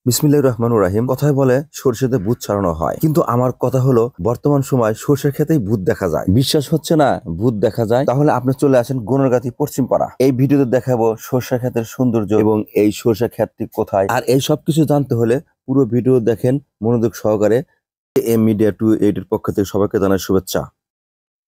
বিসমিল্লাহির রহমানির রহিম। কথায় বলে সরষেতে ভূত ছাড়ানো হয়, কিন্তু আমার কথা হলো বর্তমান সময় সরষের ক্ষেতেই ভূত দেখা যায়। বিশ্বাস হচ্ছে না ভূত দেখা যায়? তাহলে আপনি চলে আসেন গুনরগাতি পশ্চিম পাড়া। এই ভিডিওতে দেখাবো সরষের ক্ষেতের সৌন্দর্য এবং এই সরষের ক্ষেতটি কোথায়। আর এই সবকিছু জানতে হলে পুরো ভিডিও দেখেন মনোযোগ সহকারে। এম মিডিয়া 28 এর পক্ষ থেকে সবাইকে জানাই শুভেচ্ছা।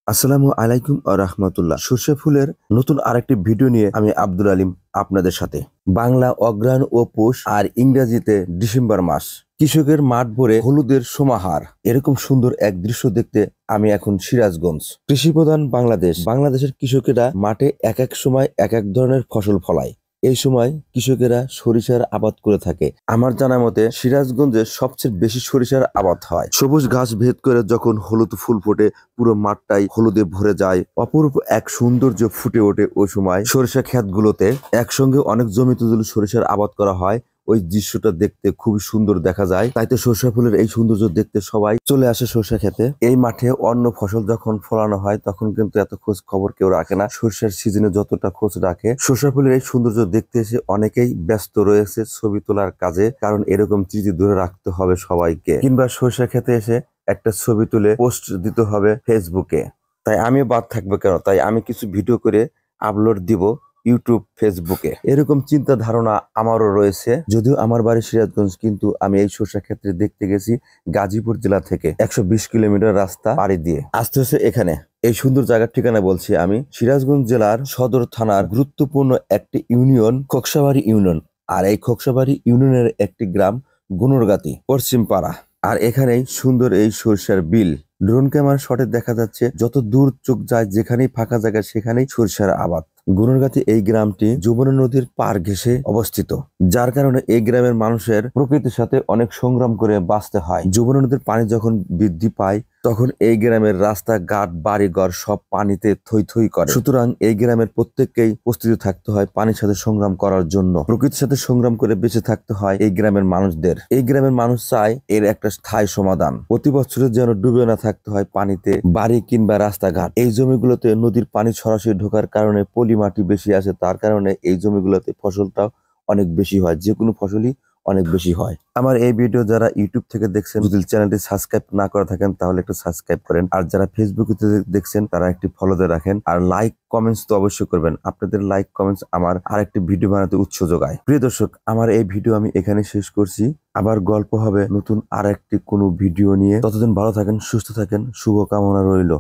আসসালামু আলাইকুম ওয়া রাহমাতুল্লাহ। সর্ষে ফুলের নতুন আরেকটি ভিডিও নিয়ে আমি আব্দুল আলিম আপনাদের সাথে। বাংলা অগ্রহায়ণ ও পৌষ আর ইংরেজিতে ডিসেম্বর মাস। কৃষকের মাঠ ভরে হলুদের সমাহার। এরকম সুন্দর এক দৃশ্য দেখতে আমি এখন সিরাজগঞ্জ। কৃষি প্রধান বাংলাদেশ। বাংলাদেশের কৃষকেরা মাঠে এক এক সময় এক এক ধরনের ফসল ফলায়। এই সময় কৃষকেরা সরিষার আবাদ করে থাকে। আমার জানা মতে সিরাজগঞ্জে সবচেয়ে বেশি সরিষার আবাদ হয়। সবুজ ঘাস ভেদ করে যখন হলুদ ফুল ফোটে, পুরো মাঠটাই হলুদে ভরে যায়। অপরূপ এক সৌন্দর্য ফুটে ওঠে ওই সময় সরিষা ক্ষেতগুলোতে। একসঙ্গে অনেক জমিতে যদি সরিষার আবাদ করা হয়, ওই দৃশ্যটা দেখতে খুবই সুন্দর দেখা যায়। তাই তো সরিষা ফুলের এই সৌন্দর্য দেখতে সবাই চলে আসে সরিষা খেতে। এই মাঠে অন্য ফসল যখন ফলানো হয় তখন কিন্তু এত খোঁজ খবর কেউ রাখে না। সরিষার সিজনে যতটা খোঁজ রাখে, সরিষা ফুলের এই সৌন্দর্য দেখতে এসে অনেকেই ব্যস্ত রয়েছে ছবি তোলার কাজে। কারণ এরকম স্মৃতি ধরে রাখতে হবে সবাইকে, কিংবা সরিষা খেতে এসে একটা ছবি তুলে পোস্ট দিতে হবে ফেসবুকে। তাই আমি বাদ থাকবো কেন? তাই আমি কিছু ভিডিও করে আপলোড দিব ইউটিউব, ফেসবুকে। এরকম চিন্তা ধারণা আমারও রয়েছে। যদিও আমার বাড়ি সিরাজগঞ্জ, কিন্তু আমি এই সরিষা ক্ষেত্রে দেখতে গেছি গাজীপুর জেলা থেকে 120 কিলোমিটার রাস্তা পাড়ি দিয়ে আসতে হচ্ছে এখানে। এই সুন্দর জায়গার ঠিকানা বলছি আমি। সিরাজগঞ্জ জেলার সদর থানার গুরুত্বপূর্ণ একটি ইউনিয়ন খোকসাবাড়ি ইউনিয়ন। আর এই খোকসাবাড়ি ইউনিয়নের একটি গ্রাম গুনরগাতি পশ্চিম পাড়া। আর এখানেই সুন্দর এই সরিষার বিল। ড্রোন ক্যামেরা শটে দেখা যাচ্ছে যত দূর চোখ যায়, যেখানেই ফাঁকা জায়গা সেখানেই সরিষার আবাদ। গুনরগাতি এই গ্রামটি যমুনা নদীর পার ঘেঁষে অবস্থিত, যার কারণে এই গ্রামের মানুষের প্রকৃতির সাথে অনেক সংগ্রাম করে বাঁচতে হয়। যমুনা নদীর পানি যখন বৃদ্ধি পায় তখন এই গ্রামের রাস্তাঘাট, বাড়িঘর সব পানিতে থই থই করে। সুতরাং এই গ্রামের প্রত্যেককেই প্রস্তুতি থাকতে হয় পানির সাথে সংগ্রাম করার জন্য। প্রকৃতির সাথে সংগ্রাম করে বেঁচে থাকতে হয় এই গ্রামের মানুষদের। এই গ্রামের মানুষ চায় এর একটা স্থায়ী সমাধান। প্রতি বছরের যেন ডুবে না থাকতে হয় পানিতে বাড়ি কিংবা রাস্তাঘাট। এই জমিগুলোতে নদীর পানি সরাসরি ঢোকার কারণে পলি মাটি বেশি আসে, তার কারণে এই জমিগুলোতে ফসলটাও অনেক বেশি হয়। যে কোনো ফসলই অনেক বেশি হয়। আমার এই ভিডিও যারা ইউটিউব থেকে দেখছেন, যদি চ্যানেলটি সাবস্ক্রাইব না করে থাকেন তাহলে একটু সাবস্ক্রাইব করেন। আর যারা ফেসবুকে দেখছেন তারা একটি ফলো দিয়ে রাখেন। আর লাইক কমেন্টস তো অবশ্যই করবেন। আপনাদের লাইক কমেন্টস আমার আরেকটি ভিডিও বানাতে উৎস যোগায়। প্রিয় দর্শক, আমার এই ভিডিও আমি এখানে শেষ করছি। আবার গল্প হবে নতুন আরেকটি কোনো ভিডিও নিয়ে। ততদিন ভালো থাকেন, সুস্থ থাকেন, শুভকামনা রইল।